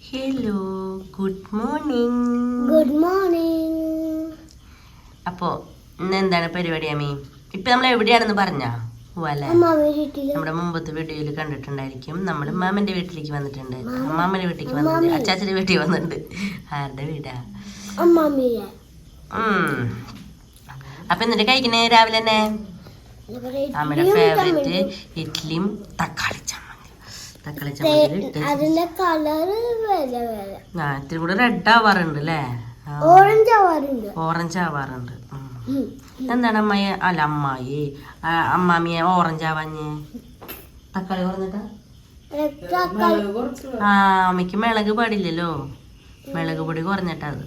Hello, good morning. Good morning. അപ്പോൾ ഇന്ന് എന്താണ് പരിപാടി അമ്മി? ഇപ്പം നമ്മൾ എവിടെയാണെന്ന് പറഞ്ഞാ പോവാല്ലേ? നമ്മുടെ മുമ്പത്തെ വീഡിയോയിൽ കണ്ടിട്ടുണ്ടായിരിക്കും. നമ്മൾ മാമൻ്റെ വീട്ടിലേക്ക് വന്നിട്ടുണ്ട്. അമ്മാമ്മൻ്റെ വീട്ടിലേക്ക് വന്നിട്ടുണ്ട്. അച്ചാച്ചൻ്റെ വീട്ടിൽ വന്നിട്ടുണ്ട്. ആരുടെ വീടാ? അപ്പം എന്നിട്ട് കഴിക്കണേ രാവിലെ തന്നെ അമ്മയുടെ ഫേവറേറ്റ് ഇഡ്ഡലിയും തക്കാളി ചമ്മന്തി. അതിന്റെ കളർ ഇത്തിരി കൂടെ റെഡ് ആവാറുണ്ട് അല്ലേ? ഓറഞ്ച് ആവാറുണ്ട്. എന്താണ് അമ്മായി അല്ല അമ്മായി അമ്മാമിയെ ഓറഞ്ച് ആവാഞ്ഞ്? തക്കാളി കുറഞ്ഞിട്ടാ? ആ, അമ്മയ്ക്ക് മിളക് പാടില്ലല്ലോ, മിളക് പൊടി കുറഞ്ഞിട്ടാ അത്.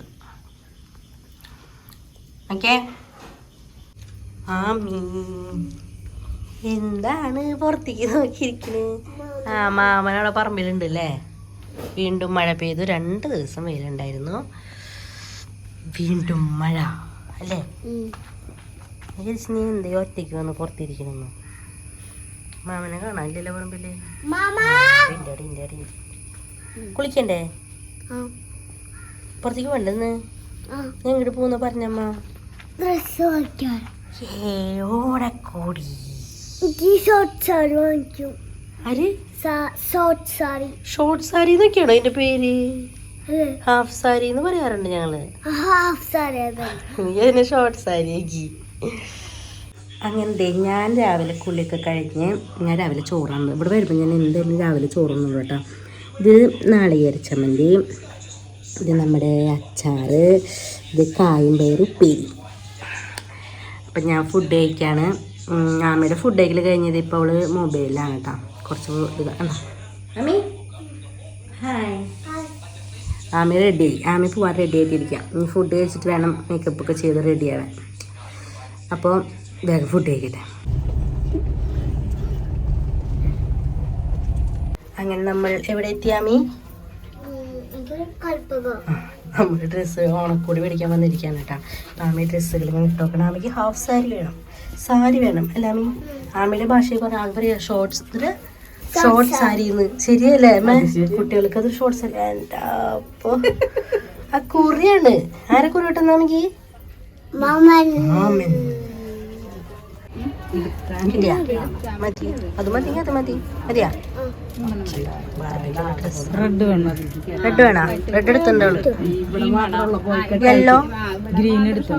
ഓക്കെ. എന്താണ് പുറത്തേക്ക് നോക്കിയിരിക്കണ്? ആ, മാമനവിടെ പറമ്പിലുണ്ട് അല്ലേ? വീണ്ടും മഴ പെയ്തു. 2 ദിവസം വെയിലുണ്ടായിരുന്നു, വീണ്ടും മഴ അല്ലേ? നീ എന്തേ ഒറ്റയ്ക്ക് വന്ന് പുറത്തിരിക്കണമെന്ന്? മാമനെ കാണാനില്ലല്ലോ പറമ്പില്. കുളിക്കണ്ടേ? പുറത്തേക്ക് വേണ്ടെന്ന് എങ്ങോട്ട് പോകുന്ന പറഞ്ഞമ്മ? ഓടക്കോടി ഷോർട്ട് സാരി എന്നൊക്കെയാണോ അതിന്റെ പേര്? ഹാഫ് സാരി എന്ന് പറയാറുണ്ട് ഞങ്ങള്. അതിന് ഷോർട്ട് സാരി ആക്കി. അങ്ങനത്തെ ഞാൻ രാവിലെ കുളിയൊക്കെ കഴിഞ്ഞ് ഞാൻ രാവിലെ ചോറാണ്. ഇവിടെ വരുമ്പോൾ ഞാൻ എന്തായാലും രാവിലെ ചോറുന്നു കേട്ടോ. ഇത് നാളികേര ചമ്മന്തി, ഇത് നമ്മുടെ അച്ചാറ്, ഇത് കായും പയറും ഉപ്പേരി. അപ്പം ഞാൻ ഫുഡ് കഴിക്കാണ്. ആമയുടെ ഫുഡ് കഴിക്കൽ കഴിഞ്ഞത് ഇപ്പോൾ അവള് മൊബൈലിലാണ് കേട്ടോ. കുറച്ച് ഇതാണ്. ആമി ഹായ്. ആമി റെഡിയായി. ആമി പോവാൻ റെഡി ആയിട്ടിരിക്കാം. ഇനി ഫുഡ് കഴിച്ചിട്ട് വേണം മേക്കപ്പൊക്കെ ചെയ്ത് റെഡിയാവാൻ. അപ്പോൾ വേഗം ഫുഡ് കഴിക്കട്ടെ. അങ്ങനെ നമ്മൾ എവിടെ എത്തി ആമി? നമ്മുടെ ഡ്രസ്സ് ഓണക്കൂടി മേടിക്കാൻ വന്നിരിക്കുകയാണ് കേട്ടോ. ആമി ഡ്രസ്സുകൾ ഇങ്ങനെ ഇട്ടോക്കണം. ആമിക്ക് ഹാഫ് സാരി വേണം, സാരി വേണം അല്ല ആമി? ആമിയുടെ ഭാഷയിൽ പറഞ്ഞാൽ ആൾ പറയാ ഷോർട്ട് സാരിന്ന്. ശരിയല്ലേ അമ്മ? കുട്ടികൾക്ക് അത് ഷോർട്ട് സാരി. എന്താ അപ്പൊ ആ കുറിയാണ്. ആരെ കുറി കിട്ടുന്ന ആമിക്ക്? മാമൻ. അത് മതി, അത് മതി. മതിയാ? റെഡ് വേണോ? റെഡ് എടുത്തുണ്ടോ? യെല്ലോ ഗ്രീൻ എടുത്തു.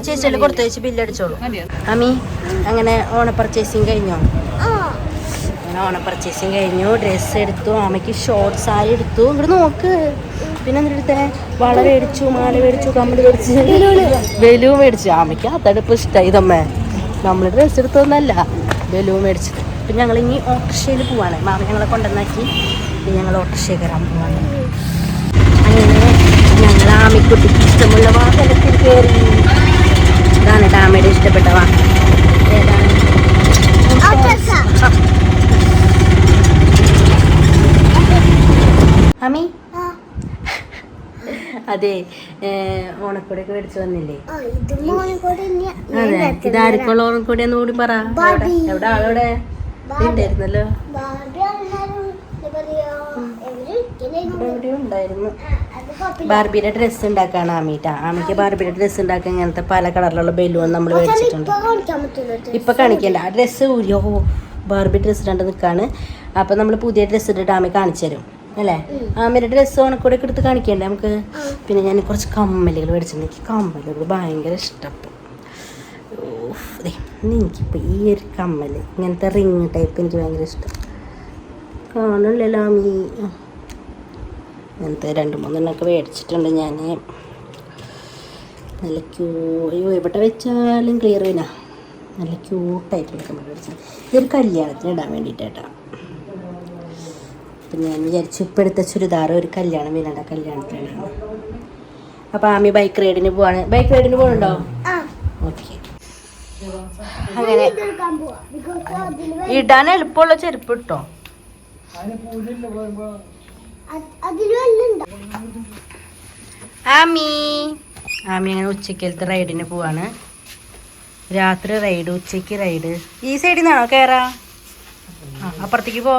ചേച്ചിയല്ലേ കൊടുത്തു വെച്ച് ബില്ലടിച്ചോളൂ. അമ്മി അങ്ങനെ ഓണ പർച്ചേസിങ് കഴിഞ്ഞോ? ഓണ പർച്ചേസിങ് കഴിഞ്ഞു. ഡ്രസ്സ് എടുത്തു. അമ്മയ്ക്ക് ഷോർട്ട് സാരി എടുത്തു. ഇവിടെ നോക്ക്. പിന്നെ എന്നിട്ട് വള മേടിച്ചു, മാല മേടിച്ചു, കമ്മൽ മേടിച്ചു, ബലൂൺ മേടിച്ചു. അമ്മയ്ക്ക് അതടുപ്പ് ഇഷ്ടമായി. ഇതമ്മേ നമ്മൾ ഡ്രസ്സ് എടുത്തൊന്നല്ല, ബലൂൺ മേടിച്ചത്. പിന്നെ ഞങ്ങൾ ഇനി ഓട്ടോറിക്ഷയിൽ പോവാണ്. മാമ ഞങ്ങളെ കൊണ്ടുവന്നാക്കി. പിന്നെ ഞങ്ങൾ ഓട്ടോറിക്ഷയിൽ കയറാൻ പോവാണ്. അങ്ങനെ ഞങ്ങൾ ആമിക്കുട്ടിക്ക് ഇഷ്ടമുള്ള വാഹനത്തിൽ കയറി. ഇതാണ് ആമയുടെ ഇഷ്ടപ്പെട്ട വാഹനം. ഏതാണ്? ആമി അതെ, ഓണക്കോടിയൊക്കെ മേടിച്ചു വന്നില്ലേ? അതെ, ഇതാർക്കുള്ള ഓണക്കോടിയെന്ന് കൂടി പറ. എവിടെ ആളോടെ ഉണ്ടായിരുന്നല്ലോ? എവിടെ ഉണ്ടായിരുന്നു? ബാർബിയുടെ ഡ്രസ്സ് ഉണ്ടാക്കാണ് ആമിട്ടാ. ആമിക്ക് ബാർബിയുടെ ഡ്രസ്സ് ഉണ്ടാക്കാൻ ഇങ്ങനത്തെ പല കളറിലുള്ള ബലൂൺ നമ്മൾ മേടിച്ചിട്ടുണ്ട്. ഇപ്പൊ കാണിക്കണ്ട. ആ ഡ്രസ്സ് ഊരിയോ? ബാർബി ഡ്രസ്സ് ഇടാണ്ട് നിൽക്കാണ്. അപ്പൊ നമ്മൾ പുതിയ ഡ്രസ്സ് ഇട്ടിട്ട് ആമി കാണിച്ചു തരും അല്ലേ? ആമയുടെ ഡ്രസ്സ് ഓണക്കൂടെ എടുത്ത് കാണിക്കണ്ടേ നമുക്ക്? പിന്നെ ഞാൻ കുറച്ച് കമ്മലുകൾ മേടിച്ചിട്ടുണ്ട്. എനിക്ക് കമ്മലുകൾ ഭയങ്കര ഇഷ്ടപ്പെട്ടു. എനിക്കിപ്പോൾ ഈ ഒരു കമ്മൽ, ഇങ്ങനത്തെ റിങ് ടൈപ്പ് എനിക്ക് ഭയങ്കര ഇഷ്ടം. കാണില്ലല്ലോ ആമി. അങ്ങനത്തെ 2-3 മേടിച്ചിട്ടുണ്ട് ഞാൻ. നല്ല അയ്യോ എവിടെ വെച്ചാലും ക്ലിയർ ചെയ്യണ നല്ല ക്യൂട്ടായിട്ടുള്ള കമ്മൽ മേടിച്ചത്. ഇതൊരു കല്യാണത്തിന് ഇടാൻ വേണ്ടിയിട്ടാ. അപ്പം ഞാൻ വിചാരിച്ചു ഇപ്പം എടുത്ത ചുരിദാർ ഒരു കല്യാണം വീണണ്ട കല്യാണത്തിനാണ്. അപ്പം ആമി ബൈക്ക് റൈഡിന് പോവാണ്. ബൈക്ക് റൈഡിന് പോകുന്നുണ്ടോ? ഓക്കെ. അങ്ങനെ ഇടാൻ എളുപ്പമുള്ള ചെരുപ്പ് ഇട്ടോ. ആമി അങ്ങനെ ഉച്ചക്കലത്തെ റൈഡിന് പോവാണ്. രാത്രി റൈഡ്, ഉച്ചയ്ക്ക് റൈഡ്. ഈ സൈഡിൽ നിന്നാണോ കയറാ? അപ്പുറത്തേക്ക് പോ.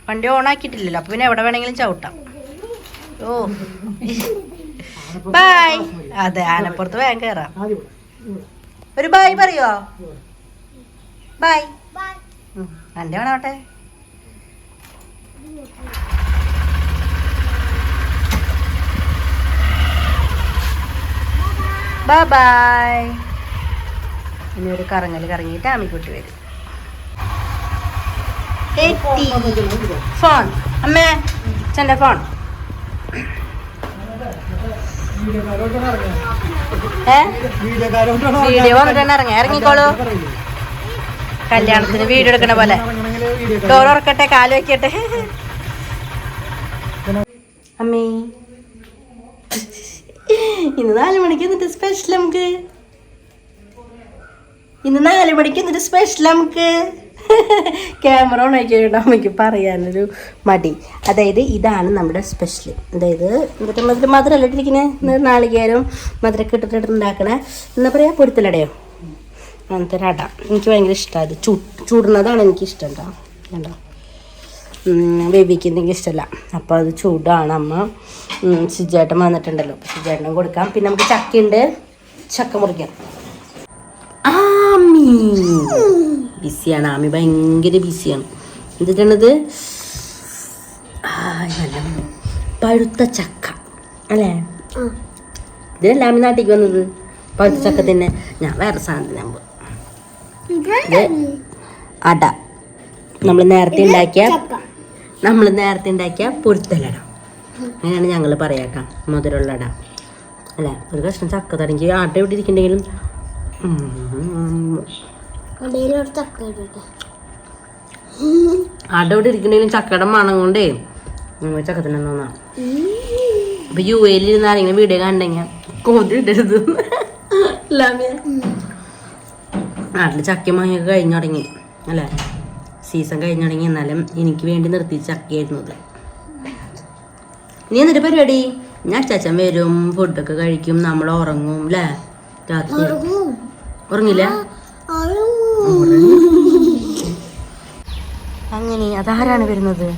വണ്ടി ഓൺ ആക്കിയിട്ടില്ലല്ലോ, അപ്പൊ പിന്നെ എവിടെ വേണമെങ്കിലും ചവിട്ടാം. ഓ ബൈ. അതെ, ആനപ്പുറത്ത് വേഗം കയറാം. ഒരു ബൈ പറയോ? ബൈ. വണ്ടി വേണോട്ടെ. ബൈ. ഇനി ഒരു കറങ്ങൽ കറങ്ങിയിട്ട് ആമിക്കുട്ടി വരും. ഫോൺ അമ്മേ, അച്ഛൻ്റെ ഫോൺ. വീഡിയോ വന്നിട്ട് ഇറങ്ങിക്കോളൂ. കല്യാണത്തിന് വീഡിയോ എടുക്കണ പോലെ. ഡോർ ഉറക്കട്ടെ, കാല് വെക്കട്ടെ. അമ്മേ, ഇന്ന് 4 മണിക്ക് എന്നിട്ട് സ്പെഷ്യൽ നമുക്ക്. ക്യാമറ ഓൺ ആക്കിയിട്ട് അമ്മയ്ക്ക് പറയാനൊരു മടി. അതായത് ഇതാണ് നമ്മുടെ സ്പെഷ്യൽ. അതായത് എന്നിട്ട് മധുരമല്ല ഇട്ടിരിക്കുന്നത്, നാളികേരം മധുരമൊക്കെ ഇട്ടിട്ട് ഉണ്ടാക്കണേ എന്താ പറയുക, പൊരുത്തലടയോ അങ്ങനത്തെ ഒരു അട. എനിക്ക് ഭയങ്കര ഇഷ്ടമാണ് അത്. ചൂടുന്നതാണ് എനിക്കിഷ്ടം കേട്ടോ. കണ്ടോ, ബേബിക്ക് എന്തെങ്കിലും ഇഷ്ടമല്ല. അപ്പോൾ അത് ചൂടാണ്. അമ്മ സിജേട്ടൻ വന്നിട്ടുണ്ടല്ലോ, സിജേട്ടനും കൊടുക്കാം. പിന്നെ നമുക്ക് ചക്കയുണ്ട്, ചക്ക മുറിക്കാം. ആമി ബിസിയാണ്, ആമി ഭയങ്കര ബിസിയാണ്. എന്നിട്ടാണത് നല്ല പഴുത്ത ചക്ക അല്ലേ? ഇതല്ല ആമി നാട്ടിലേക്ക് വന്നത്, പഴുത്ത ചക്ക തന്നെ. ഞാൻ വേറെ സാധനം അട, നമ്മൾ നേരത്തെ ഉണ്ടാക്കിയ പൊരുത്തലട, അങ്ങനെയാണ് ഞങ്ങൾ പറയാട്ടോ. മധുരമുള്ള അട അല്ലേ? ഒരു കഷ്ണം ചക്ക തുടങ്ങി ആട്ട ഇവിടെ ഇരിക്കണ്ടെങ്കിലും ആട്ട ഇവിടെ ഇരിക്കണ്ടെങ്കിലും ചക്കയുടെ മണം കൊണ്ടേ ചക്ക തന്നെ തോന്നാ. അപ്പൊ UAE ഇരുന്ന് ആരെങ്കിലും വീഡിയോ കണ്ടെങ്കിൽ കൊതി ഇടരുത്. നാട്ടിൽ ചക്ക മാങ്ങയൊക്കെ കഴിഞ്ഞു തുടങ്ങി അല്ലേ? സീസൺ കഴിഞ്ഞു തുടങ്ങി. എന്നാലും എനിക്ക് വേണ്ടി നിർത്തി ചക്കയായിരുന്നു അത്. ഇനി എന്നിട്ട് പരിപാടി, ഞാൻ അച്ചാച്ചൻ വരും, ഫുഡൊക്കെ കഴിക്കും, നമ്മൾ ഉറങ്ങും അല്ലേ? രാത്രി ഉറങ്ങില്ല? അങ്ങനെ അതാരാണ് വരുന്നത്?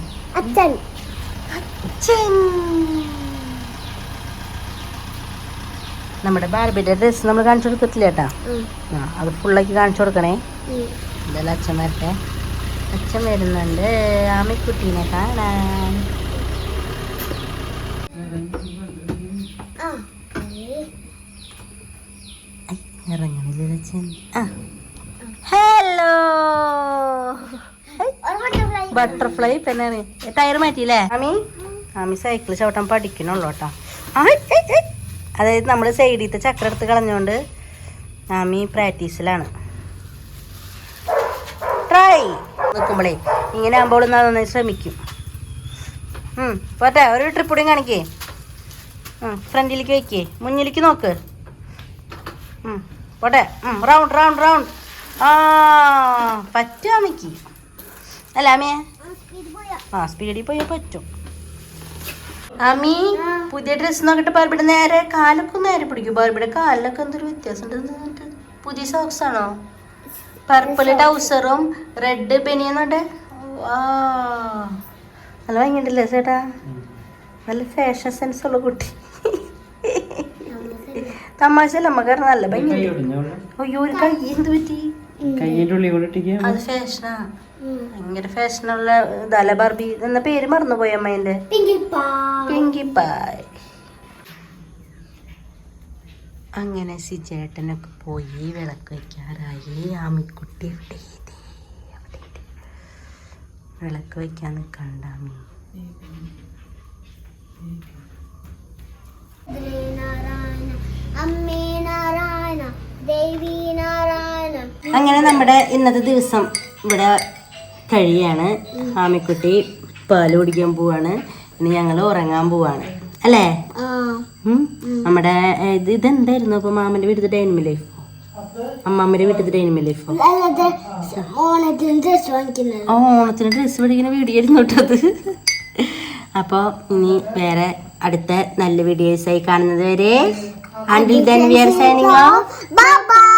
നമ്മുടെ ബാർബിയുടെ ഡ്രസ്സ് നമ്മൾ കാണിച്ചു കൊടുക്കത്തില്ല കേട്ടാ. അത് ഫുള്ളാക്കി കാണിച്ചു കൊടുക്കണേ. എന്തായാലും അച്ഛൻ വരട്ടെ. അച്ഛൻ വരുന്നുണ്ട് ആമിക്കുട്ടീനെ കാണാൻ. ഇറങ്ങണില്ലേ അച്ഛൻ? ഹലോ, ബട്ടർഫ്ലൈ തന്നെയാണ്. ടയർ മാറ്റിയില്ലേ ആമി സൈക്കിൾ ചവിട്ടാൻ പഠിക്കണുള്ളൂ കേട്ടോ. അതായത് നമ്മൾ സൈഡിലത്തെ ചക്രം എടുത്ത് കളഞ്ഞുകൊണ്ട് ആമി പ്രാക്ടീസിലാണ്. ട്രൈ നിൽക്കുമ്പോഴേ ഇങ്ങനെ ആകുമ്പോൾ നന്നായി ശ്രമിക്കും. പോട്ടെ, ഒരു ട്രിപ്പ് കൂടി കാണിക്കേ. ഫ്രണ്ടിലേക്ക് വയ്ക്കേ, മുന്നിലേക്ക് നോക്ക്. പോട്ടെ, റൗണ്ട് റൗണ്ട് റൗണ്ട്. പറ്റും ആമിക്ക് അല്ല ആമിയെ? സ്പീഡിൽ പോയാൽ പറ്റും. ആമി പുതിയ ഡ്രസ്സ് നോക്കിട്ട് ബാർബിയുടെ നേരെ കാലൊക്കെ നേരെ പിടിക്കും. ബാർബിയുടെ കാലിലൊക്കെ എന്തൊരു വ്യത്യാസം ഉണ്ട്. പുതിയ സോക്സ് ആണോ? പർപ്പിൾ ട്രൗസറും റെഡ് ബനിയനുണ്ട്. നല്ല ഭംഗിയുണ്ടല്ലേ ചേട്ടാ? നല്ല ഫാഷൻ സെൻസ് ഉള്ള കുട്ടി. തമാശല്ല നമുക്ക് നല്ല ഭംഗിയുണ്ട്. അയ്യോ, ഒരു കൈ എന്ത് പറ്റി? അത് ഫാഷനാ, ഭയങ്കര ഫാഷനുള്ള ഇതല്ല. ബാർബി എന്ന പേര് മറന്നുപോയി അമ്മേന്റെ. പിങ്കി പായ്. അങ്ങനെ സിജേട്ടനൊക്കെ പോയി, വിളക്ക് വയ്ക്കാറായി. ആമിക്കുട്ടി എവിടെ? വിളക്ക് വയ്ക്കാൻ നിൽക്കണ്ട ആമി. അങ്ങനെ നമ്മുടെ ഇന്നത്തെ ദിവസം ഇവിടെ കഴിയാണ്. ആമിക്കുട്ടി പാല് കുടിക്കാൻ പോവാണ്. ഇനി ഞങ്ങൾ ഉറങ്ങാൻ പോവാണ് അല്ലേ? നമ്മുടെ ഇതെന്തായിരുന്നു അപ്പൊ? മാമന്റെ വീട്ടിൽ ഡൈനിങ് ലൈഫോ അമ്മാമ്മന്റെ വീട്ടിൽ ഡൈനിങ് ലൈഫോ? ഓണത്തിന് ഡ്രസ്സ് മേടിക്കുന്ന വീഡിയോ ആയിരുന്നു കേട്ടത്. അപ്പോൾ ഇനി വേറെ അടുത്ത നല്ല വീഡിയോസായി കാണുന്നത് വരെ until then we are signing off. Bye bye.